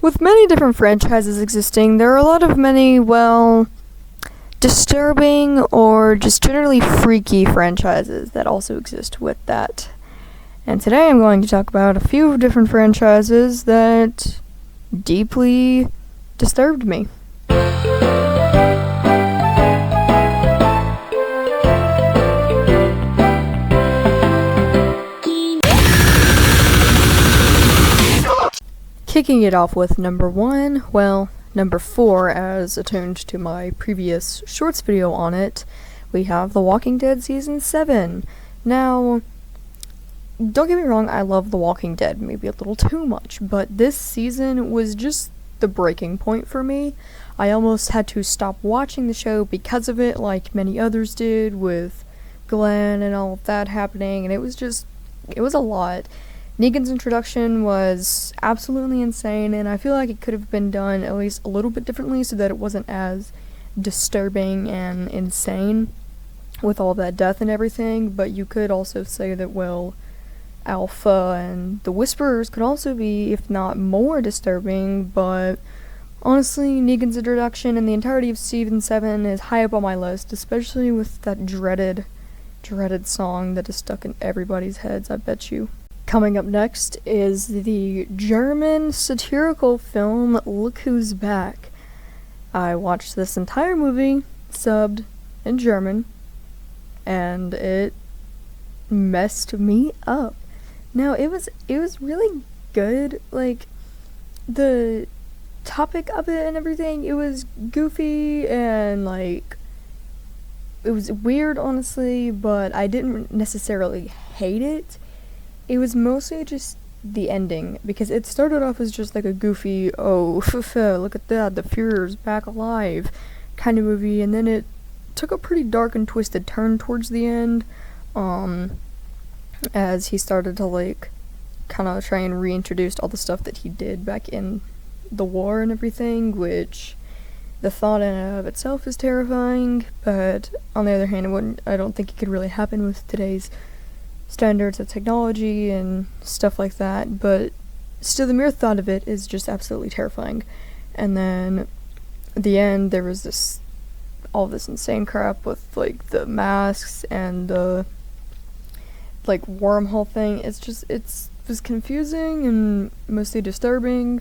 With many different franchises existing, there are a lot of disturbing or just generally freaky franchises that also exist with that. And today I'm going to talk about a few different franchises that deeply disturbed me. Kicking it off with number 4, as attuned to my previous shorts video on it, we have The Walking Dead Season 7. Now, don't get me wrong, I love The Walking Dead, maybe a little too much, but this season was just the breaking point for me. I almost had to stop watching the show because of it, like many others did, with Glenn and all of that happening, and it was a lot. Negan's introduction was absolutely insane, and I feel like it could have been done at least a little bit differently so that it wasn't as disturbing and insane with all that death and everything, but you could also say that, well, Alpha and the Whisperers could also be, if not more, disturbing, but honestly, Negan's introduction and the entirety of Season 7 is high up on my list, especially with that dreaded song that is stuck in everybody's heads, I bet you. Coming up next is the German satirical film Look Who's Back. I watched this entire movie subbed in German, and it messed me up. Now, it was really good, like, the topic of it and everything, it was goofy and, like, it was weird, honestly, but I didn't necessarily hate it. It was mostly just the ending, because it started off as just like a goofy, oh, look at that, the Führer's back alive kind of movie, and then it took a pretty dark and twisted turn towards the end, as he started to, like, kind of try and reintroduce all the stuff that he did back in the war and everything, which the thought in and of itself is terrifying, but on the other hand, I don't think it could really happen with today's standards of technology and stuff like that, but still the mere thought of it is just absolutely terrifying. And then at the end there was all this insane crap with, like, the masks and the, like, wormhole thing. It was confusing and mostly disturbing,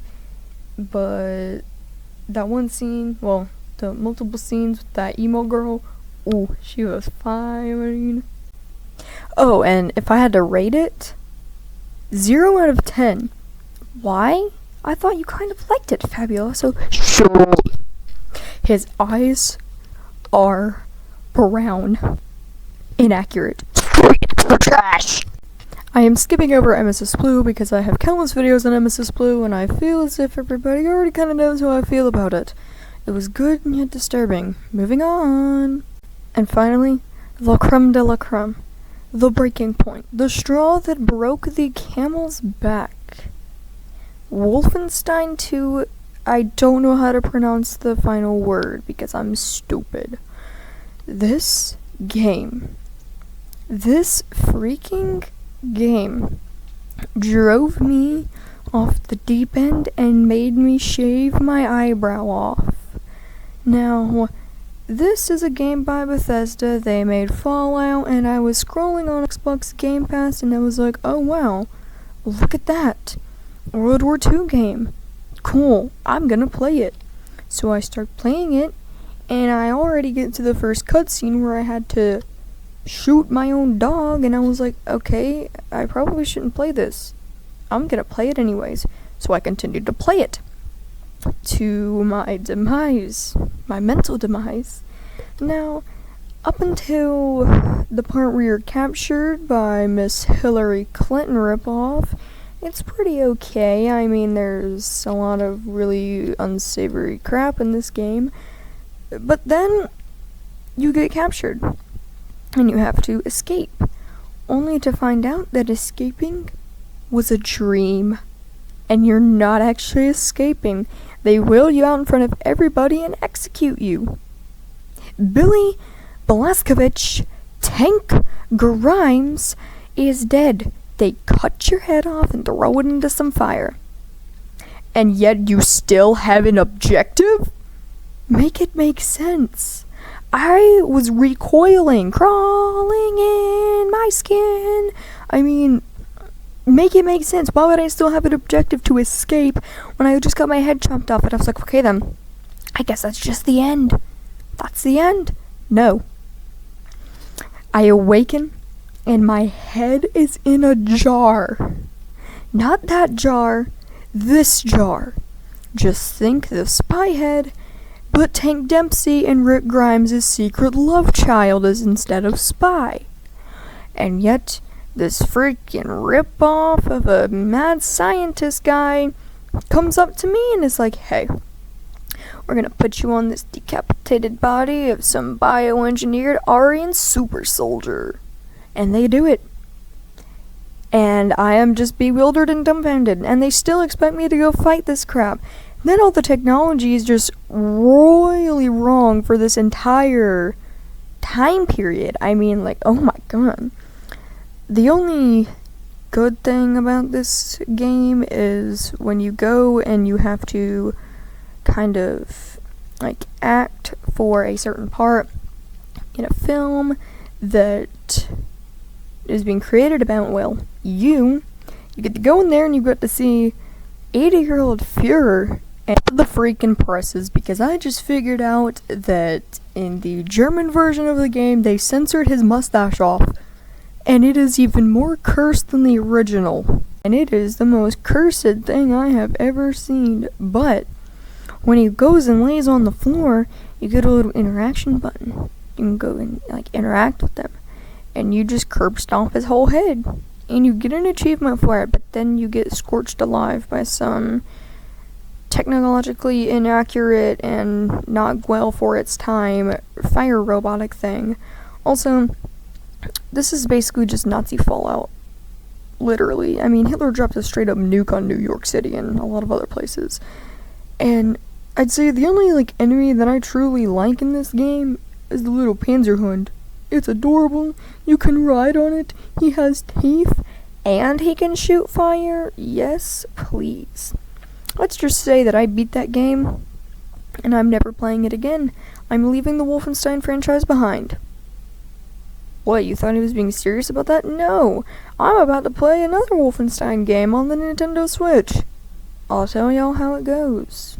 but that one scene, well, the multiple scenes with that emo girl, ooh, she was fine. Oh, and if I had to rate it, 0 out of 10. Why? I thought you kind of liked it, Fabuloso. Sure. His eyes are brown. Inaccurate. Trash. I am skipping over Emesis Blue because I have countless videos on Emesis Blue, and I feel as if everybody already kind of knows how I feel about it. It was good and yet disturbing. Moving on. And finally, La Creme de la Creme. The breaking point. The straw that broke the camel's back. Wolfenstein 2, I don't know how to pronounce the final word because I'm stupid. This freaking game drove me off the deep end and made me shave my eyebrow off. Now, this is a game by Bethesda. They made Fallout, and I was scrolling on Xbox Game Pass, and I was like, oh wow, look at that. World War II game. Cool, I'm gonna play it. So I start playing it, and I already get to the first cutscene where I had to shoot my own dog, and I was like, okay, I probably shouldn't play this. I'm gonna play it anyways. So I continued to play it. To my demise, my mental demise. Now, up until the part where you're captured by Miss Hillary Clinton ripoff, it's pretty okay. I mean, there's a lot of really unsavory crap in this game, but then you get captured, and you have to escape, only to find out that escaping was a dream, and you're not actually escaping. They wheel you out in front of everybody and execute you. Billy Blazkowicz Tank Grimes is dead. They cut your head off and throw it into some fire. and yet you still have an objective? Make it make sense. I was recoiling, crawling in my skin. I mean, make it make sense. Why would I still have an objective to escape when I just got my head chopped off? And I was like, okay then, I guess that's just the end. That's the end. No. I awaken and my head is in a jar. Not that jar, this jar. Just think the spy head, but Tank Dempsey and Rick Grimes' secret love child is instead of spy. And yet, this freaking rip-off of a mad scientist guy comes up to me and is like, hey, we're gonna put you on this decapitated body of some bioengineered Aryan super soldier. And they do it. And I am just bewildered and dumbfounded, and they still expect me to go fight this crap. Then all the technology is just royally wrong for this entire time period. I mean, like, oh my god. The only good thing about this game is when you go and you have to kind of, like, act for a certain part in a film that is being created about, well, you get to go in there and you get to see 80-year-old Fuhrer and the freaking presses, because I just figured out that in the German version of the game they censored his mustache off, and it is even more cursed than the original, and it is the most cursed thing I have ever seen. But when he goes and lays on the floor, you get a little interaction button. You can go and, like, interact with them, and you just curb stomp his whole head, and you get an achievement for it, but then you get scorched alive by some technologically inaccurate and not well for its time fire robotic thing. Also, this is basically just Nazi Fallout. Literally. I mean, Hitler dropped a straight up nuke on New York City and a lot of other places. And I'd say the only, like, enemy that I truly like in this game is the little Panzerhund. It's adorable, you can ride on it, he has teeth, and he can shoot fire. Yes, please. Let's just say that I beat that game, and I'm never playing it again. I'm leaving the Wolfenstein franchise behind. What, you thought he was being serious about that? No, I'm about to play another Wolfenstein game on the Nintendo Switch. I'll tell y'all how it goes.